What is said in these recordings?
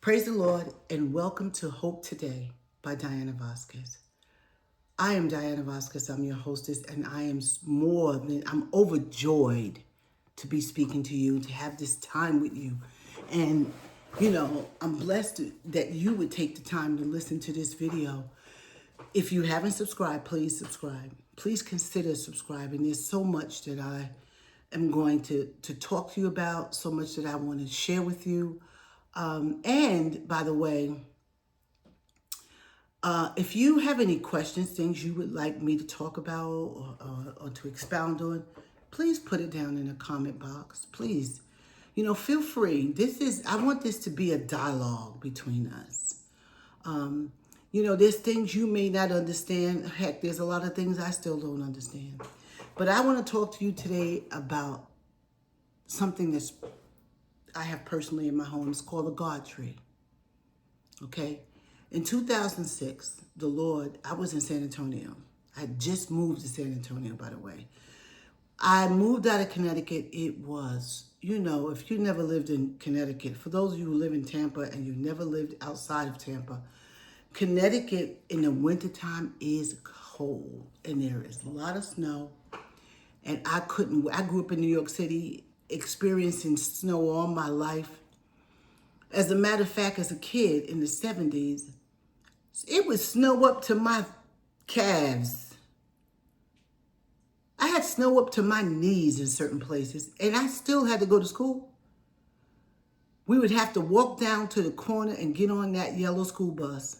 Praise the Lord and welcome to Hope Today by Diana Vasquez. I am Diana Vasquez. I'm your hostess, and I'm overjoyed to be speaking to you, to have this time with you. And, I'm blessed that you would take the time to listen to this video. If you haven't subscribed, please subscribe. Please consider subscribing. There's so much that I am going to talk to you about, so much that I want to share with you. And by the way, if you have any questions, things you would like me to talk about or to expound on, please put it down in the comment box. Please, feel free. I want this to be a dialogue between us. There's things you may not understand. Heck, there's a lot of things I still don't understand. But I want to talk to you today about something I have personally in my home. It's called the God tree. Okay? In 2006, I was in San Antonio. I just moved to San Antonio, by the way. I moved out of Connecticut. It was, if you never lived in Connecticut, for those of you who live in Tampa and you never lived outside of Tampa, Connecticut in the wintertime is cold and there is a lot of snow. And I grew up in New York City experiencing snow all my life. As a matter of fact, as a kid in the 70s, it would snow up to my calves. I had snow up to my knees in certain places, and I still had to go to school. We would have to walk down to the corner and get on that yellow school bus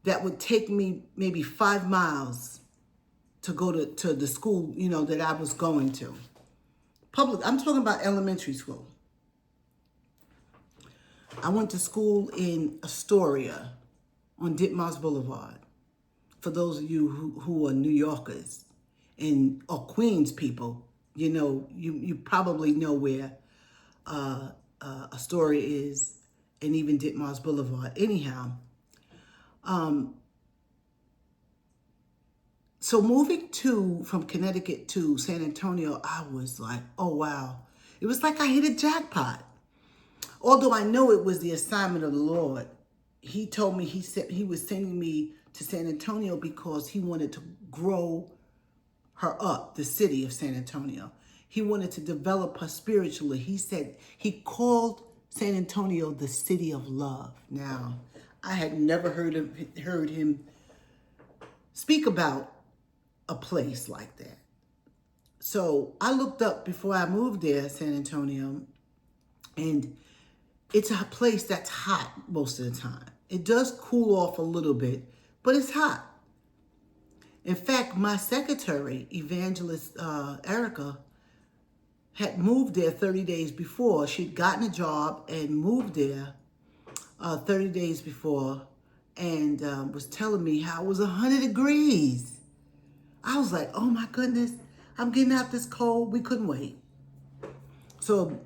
that would take me maybe 5 miles to go to the school, that I was going to. I'm talking about elementary school. I went to school in Astoria on Ditmars Boulevard. For those of you who are New Yorkers or Queens people, you probably know where Astoria is, and even Ditmars Boulevard. Anyhow, so moving from Connecticut to San Antonio, I was like, oh wow. It was like I hit a jackpot. Although I know it was the assignment of the Lord. He told me, he said he was sending me to San Antonio because he wanted to grow her up, the city of San Antonio. He wanted to develop her spiritually. He said he called San Antonio the city of love. Now, I had never heard him speak about a place like that. So I looked up before I moved there, San Antonio, and it's a place that's hot most of the time. It does cool off a little bit, but it's hot. In fact, my secretary, Evangelist Erica, had moved there 30 days before. She'd gotten a job and moved there 30 days before and was telling me how it was 100 degrees. I was like, oh my goodness, I'm getting out this cold. We couldn't wait. So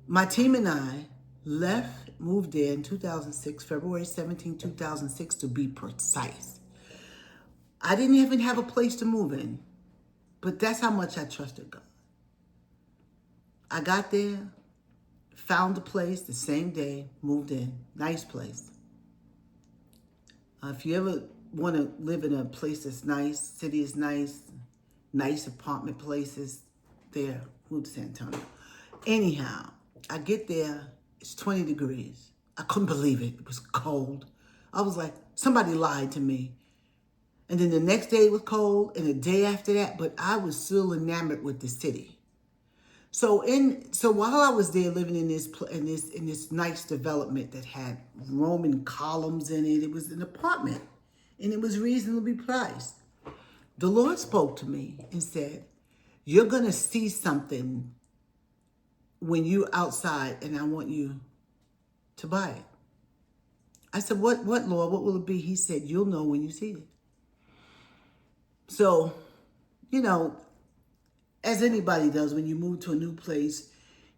my team and I moved there in 2006, February 17, 2006, to be precise. I didn't even have a place to move in, but that's how much I trusted God. I got there, found a place the same day, moved in. Nice place. If you ever want to live in a place that's nice, city is nice apartment places, there, move to San Antonio. Anyhow, I get there, it's 20 degrees. I couldn't believe it. It was cold. I was like, somebody lied to me. And then the next day it was cold, and the day after that, but I was still enamored with the city. So while I was there living in this nice development that had Roman columns in it, it was an apartment, and it was reasonably priced. The Lord spoke to me and said, you're going to see something when you're outside, and I want you to buy it. I said, what, Lord? What will it be? He said, you'll know when you see it. So, as anybody does when you move to a new place,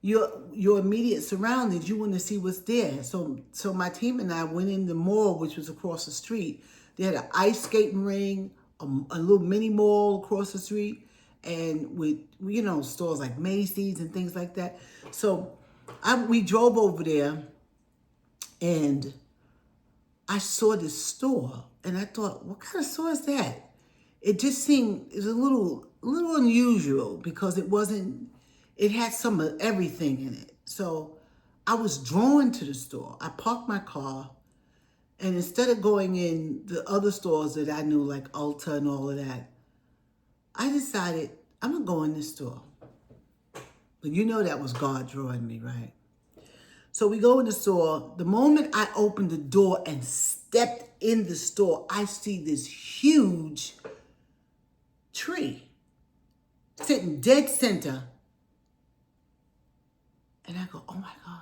your immediate surroundings, you want to see what's there. So my team and I went in the mall, which was across the street. They had an ice skating ring, a little mini mall across the street, and with, stores like Macy's and things like that. So we drove over there And I saw this store and I thought, what kind of store is that? It just seemed, it was a little unusual because it had some of everything in it. So I was drawn to the store. I parked my car, and instead of going in the other stores that I knew, like Ulta and all of that, I decided I'm going to go in this store. But you know that was God drawing me, right? So we go in the store. The moment I opened the door and stepped in the store, I see this huge tree sitting dead center. And I go, oh my God,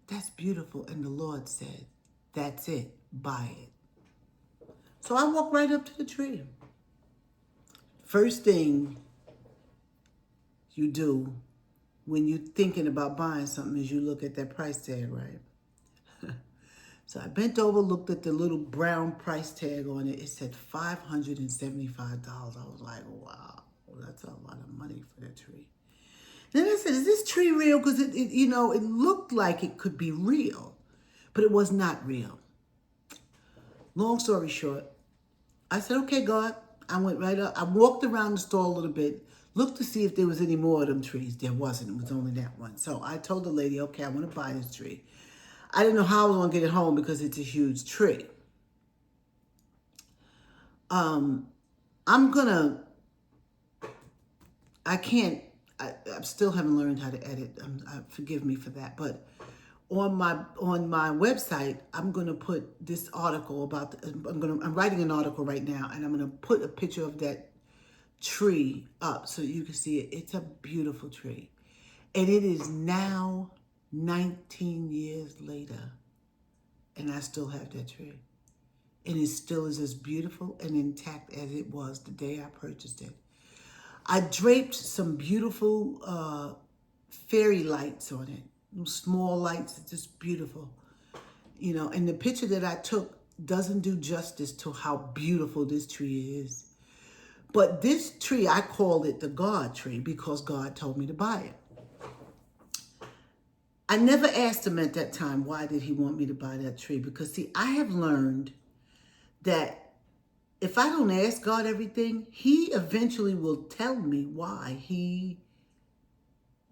that's beautiful. And the Lord said, that's it, buy it. So I walked right up to the tree. First thing you do when you're thinking about buying something is you look at that price tag, right? So I bent over, looked at the little brown price tag on it. It said $575. I was like, wow, that's a lot of money for that tree. Then I said, is this tree real? Because it looked like it could be real, but it was not real. Long story short, I said, okay, God. I went right up. I walked around the store a little bit, looked to see if there was any more of them trees. There wasn't. It was only that one. So I told the lady, okay, I want to buy this tree. I didn't know how I was going to get it home because it's a huge tree. I still haven't learned how to edit. Forgive me for that. But on my website, I'm going to put this article about, I'm writing an article right now, and I'm going to put a picture of that tree up so you can see it. It's a beautiful tree. And it is now 19 years later, and I still have that tree. And it still is as beautiful and intact as it was the day I purchased it. I draped some beautiful fairy lights on it. Small lights, it's just beautiful. And the picture that I took doesn't do justice to how beautiful this tree is. But this tree, I called it the God tree because God told me to buy it. I never asked him at that time, why did he want me to buy that tree? Because see, I have learned that if I don't ask God everything, he eventually will tell me why he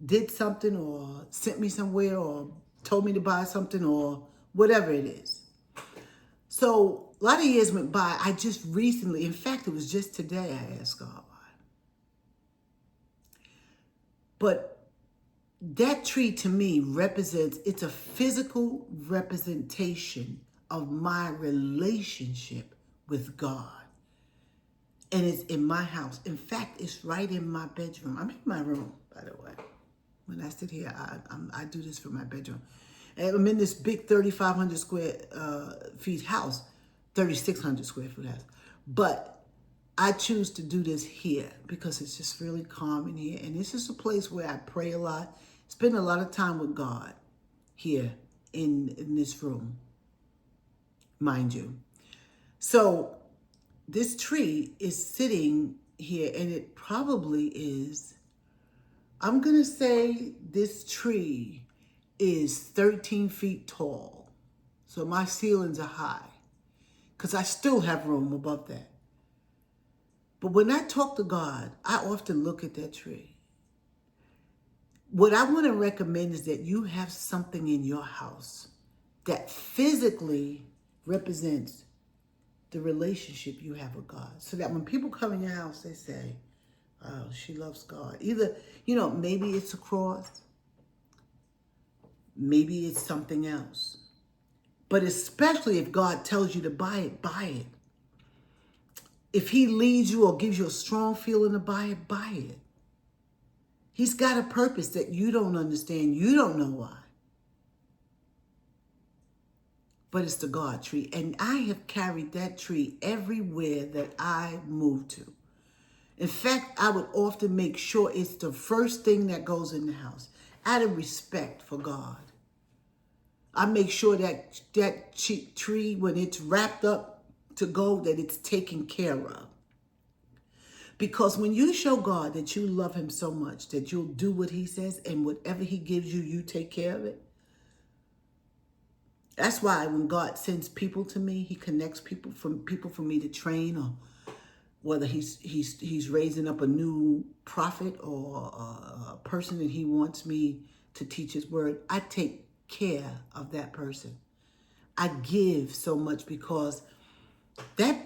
did something or sent me somewhere or told me to buy something or whatever it is. So a lot of years went by. I just recently, in fact, it was just today I asked God why. But that tree to me represents, it's a physical representation of my relationship with God. And it's in my house. In fact, it's right in my bedroom. I'm in my room, by the way. When I sit here, I do this for my bedroom. And I'm in this big 3,500 square feet house, 3,600 square foot house. But I choose to do this here because it's just really calm in here. And this is a place where I pray a lot, spend a lot of time with God here in this room, mind you. So this tree is sitting here, and it probably is, I'm going to say this tree is 13 feet tall. So my ceilings are high because I still have room above that. But when I talk to God, I often look at that tree. What I want to recommend is that you have something in your house that physically represents the relationship you have with God. So that when people come in your house, they say, oh, she loves God. Either, maybe it's a cross. Maybe it's something else. But especially if God tells you to buy it, buy it. If he leads you or gives you a strong feeling to buy it, buy it. He's got a purpose that you don't understand. You don't know why. But it's the God tree. And I have carried that tree everywhere that I move to. In fact, I would often make sure it's the first thing that goes in the house, out of respect for God. I make sure that tree, when it's wrapped up to go, that it's taken care of. Because when you show God that you love him so much that you'll do what he says, and whatever he gives you, you take care of it, That's why when God sends people to me, he connects people for me to train, or whether he's raising up a new prophet or a person that he wants me to teach his word. I take care of that person. I give so much because that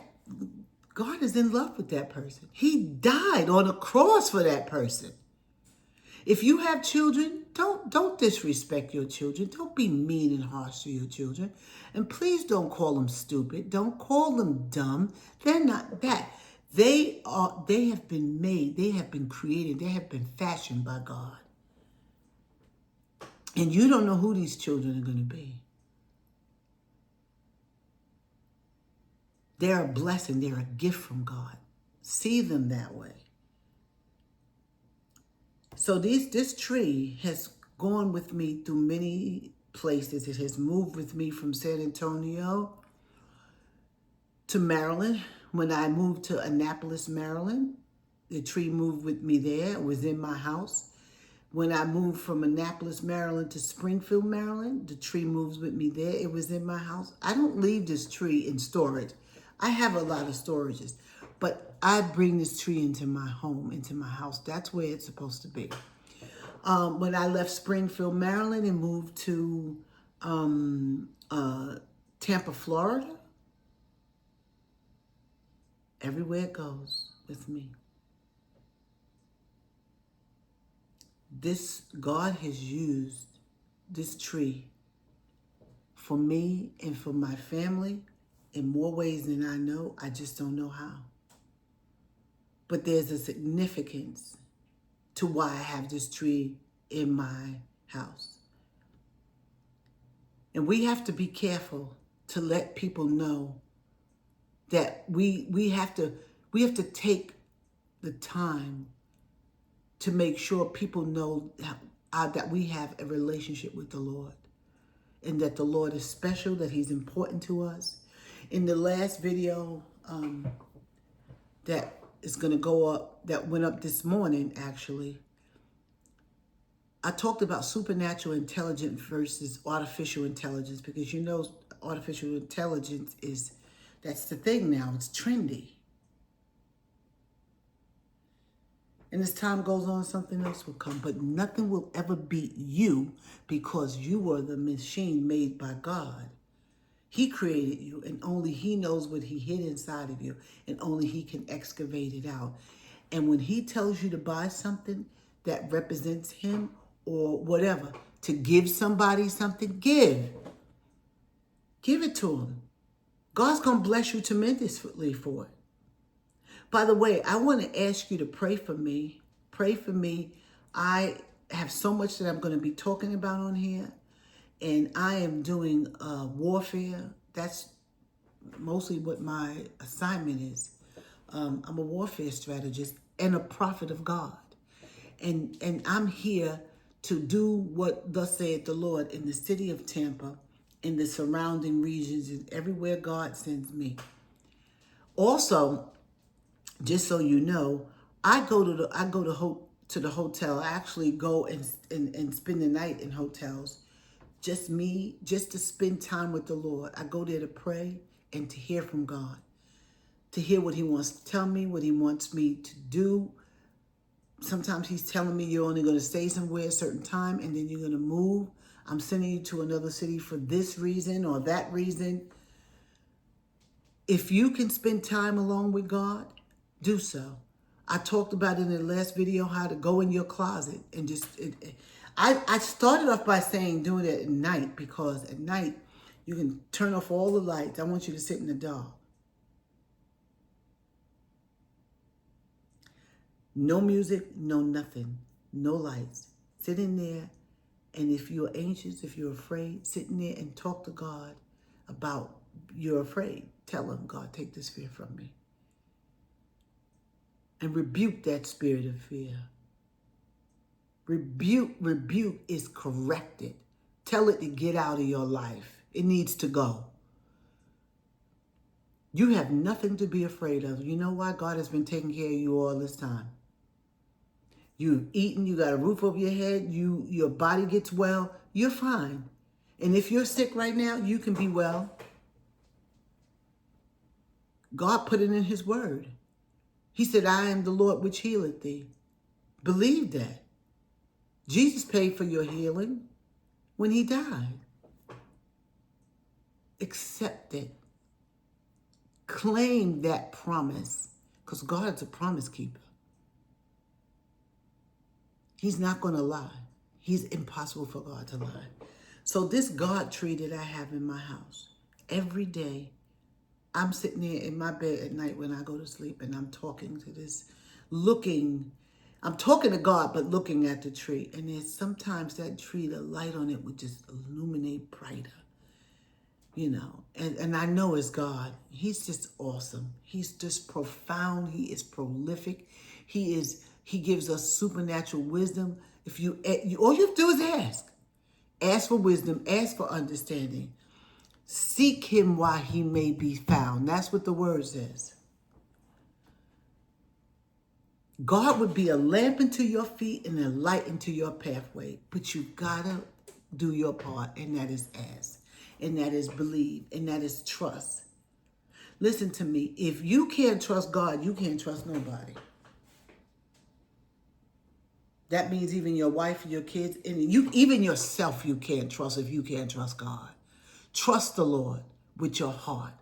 God is in love with that person. He died on a cross for that person. If you have children, don't disrespect your children. Don't be mean and harsh to your children. And please don't call them stupid. Don't call them dumb. They're not that. They have been made, they have been created, they have been fashioned by God. And you don't know who these children are going to be. They're a blessing, they're a gift from God. See them that way. So this tree has gone with me through many places. It has moved with me from San Antonio to Maryland. When I moved to Annapolis, Maryland, the tree moved with me there. It was in my house. When I moved from Annapolis, Maryland to Springfield, Maryland, the tree moves with me there. It was in my house. I don't leave this tree in storage. I have a lot of storages, but I bring this tree into my home, into my house. That's where it's supposed to be. When I left Springfield, Maryland and moved to Tampa, Florida, everywhere it goes with me. God has used this tree for me and for my family in more ways than I know. I just don't know how. But there's a significance to why I have this tree in my house. And we have to be careful to let people know that we have to take the time to make sure people know that we have a relationship with the Lord, and that the Lord is special, that he's important to us. In the last video that is going to go up, that went up this morning actually, I talked about supernatural intelligence versus artificial intelligence, because you know artificial intelligence that's the thing now. It's trendy. And as time goes on, something else will come. But nothing will ever beat you, because you are the machine made by God. He created you, and only he knows what he hid inside of you, and only he can excavate it out. And when he tells you to buy something that represents him or whatever, to give somebody something, give. Give it to him. God's going to bless you tremendously for it. By the way, I want to ask you to pray for me. Pray for me. I have so much that I'm going to be talking about on here. And I am doing warfare. That's mostly what my assignment is. I'm a warfare strategist and a prophet of God. And I'm here to do what thus saith the Lord in the city of Tampa, in the surrounding regions, and everywhere God sends me. Also, just so you know, I go to the hotel. I actually go and spend the night in hotels. Just me, just to spend time with the Lord. I go there to pray and to hear from God, to hear what he wants to tell me, what he wants me to do. Sometimes he's telling me you're only going to stay somewhere a certain time and then you're going to move. I'm sending you to another city for this reason or that reason. If you can spend time alone with God, do so. I talked about in the last video how to go in your closet and just... I started off by saying doing it at night, because at night you can turn off all the lights. I want you to sit in the dark. No music, no nothing, no lights. Sit in there, and if you're anxious, if you're afraid, sit in there and talk to God about you're afraid. Tell him, God, take this fear from me. And rebuke that spirit of fear. Rebuke is corrected. Tell it to get out of your life. It needs to go. You have nothing to be afraid of. You know why? God has been taking care of you all this time. You've eaten, you got a roof over your head, your body gets well, you're fine. And if you're sick right now, you can be well. God put it in his word. He said, I am the Lord which healeth thee. Believe that. Jesus paid for your healing when he died. Accept it. Claim that promise, because God is a promise keeper. He's not going to lie. He's impossible for God to lie. So this God tree that I have in my house, every day, I'm sitting there in my bed at night when I go to sleep and I'm talking to this, I'm talking to God, but looking at the tree. And there's sometimes that tree, the light on it would just illuminate brighter, and I know it's God. He's just awesome. He's just profound. He is prolific. He gives us supernatural wisdom. All you have to do is ask. Ask for wisdom, ask for understanding. Seek him while he may be found. That's what the word says. God would be a lamp unto your feet and a light into your pathway. But you gotta do your part, and that is ask, and that is believe, and that is trust. Listen to me. If you can't trust God, you can't trust nobody. That means even your wife, your kids, and even yourself you can't trust if you can't trust God. Trust the Lord with your heart.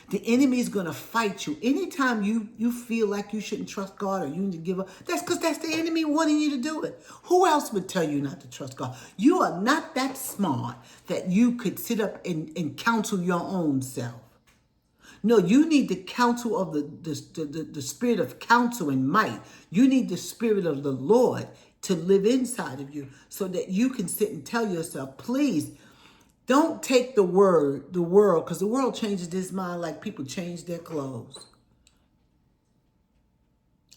The enemy is going to fight you. Anytime you feel like you shouldn't trust God or you need to give up, that's because that's the enemy wanting you to do it. Who else would tell you not to trust God? You are not that smart that you could sit up and counsel your own self. No, you need the counsel of the spirit of counsel and might. You need the spirit of the Lord to live inside of you so that you can sit and tell yourself, please, don't take the world, because the world changes its mind like people change their clothes.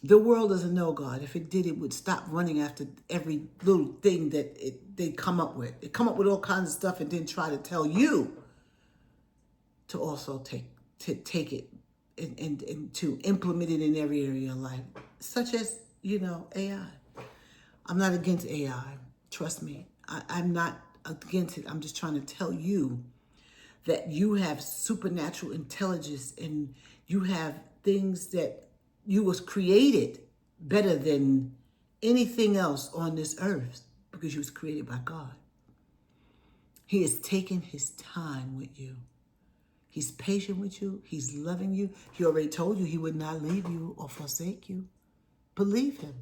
The world doesn't know God. If it did, it would stop running after every little thing that they come up with. They come up with all kinds of stuff and then try to tell you to also take it and to implement it in every area of life, such as, AI. I'm not against AI. Trust me. I'm not against it. I'm just trying to tell you that you have supernatural intelligence and you have things that you was created better than anything else on this earth because you was created by God. He has taken his time with you. He's patient with you. He's loving you. He already told you he would not leave you or forsake you. Believe him.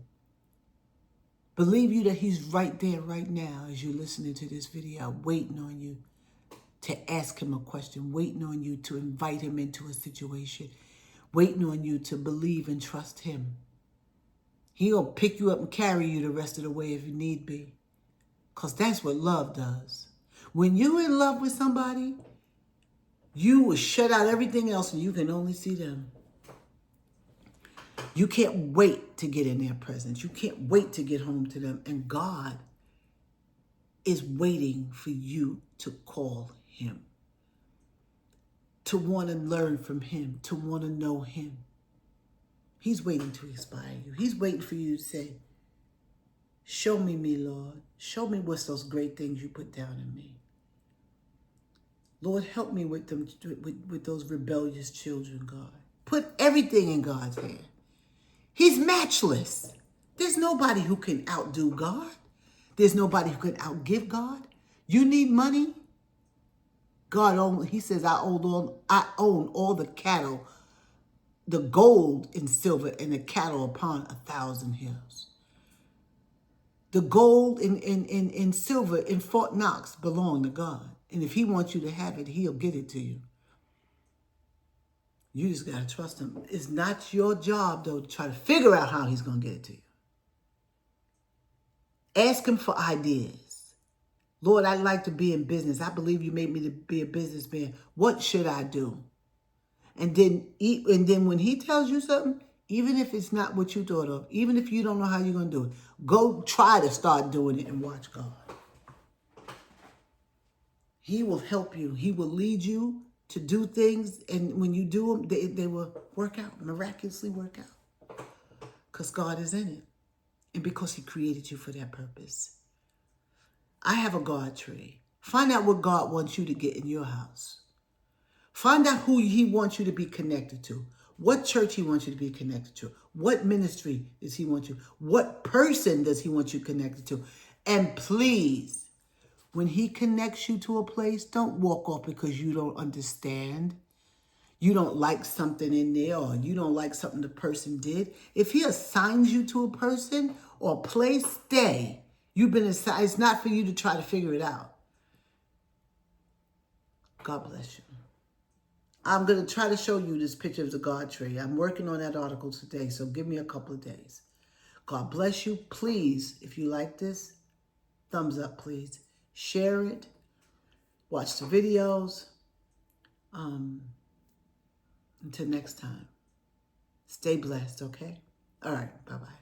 Believe you that he's right there right now as you're listening to this video, waiting on you to ask him a question, waiting on you to invite him into a situation, waiting on you to believe and trust him. He'll pick you up and carry you the rest of the way if you need be, because that's what love does. When you're in love with somebody, you will shut out everything else and you can only see them. You can't wait to get in their presence. You can't wait to get home to them. And God is waiting for you to call him, to want to learn from him, to want to know him. He's waiting to inspire you. He's waiting for you to say, show me, Lord. Show me what's those great things you put down in me. Lord, help me with them, with those rebellious children, God. Put everything in God's hand. He's matchless. There's nobody who can outdo God. There's nobody who can outgive God. You need money? He says, I own all the cattle, the gold and silver and the cattle upon 1,000 hills. The gold and silver in Fort Knox belong to God. And if he wants you to have it, he'll get it to you. You just got to trust him. It's not your job, though, to try to figure out how he's going to get it to you. Ask him for ideas. Lord, I'd like to be in business. I believe you made me to be a businessman. What should I do? And then when he tells you something, even if it's not what you thought of, even if you don't know how you're going to do it, go try to start doing it and watch God. He will help you. He will lead you to do things. And when you do them, they will work out, miraculously work out. Because God is in it. And because he created you for that purpose. I have a God tree. Find out what God wants you to get in your house. Find out who he wants you to be connected to. What church he wants you to be connected to. What ministry does he want you? What person does he want you connected to? And please, when he connects you to a place, don't walk off because you don't understand. You don't like something in there, or you don't like something the person did. If he assigns you to a person or a place, stay. You've been assigned. It's not for you to try to figure it out. God bless you. I'm going to try to show you this picture of the God tree. I'm working on that article today, so give me a couple of days. God bless you. Please, if you like this, thumbs up, please. Share it. Watch the videos. Until next time, stay blessed, okay? All right, bye-bye.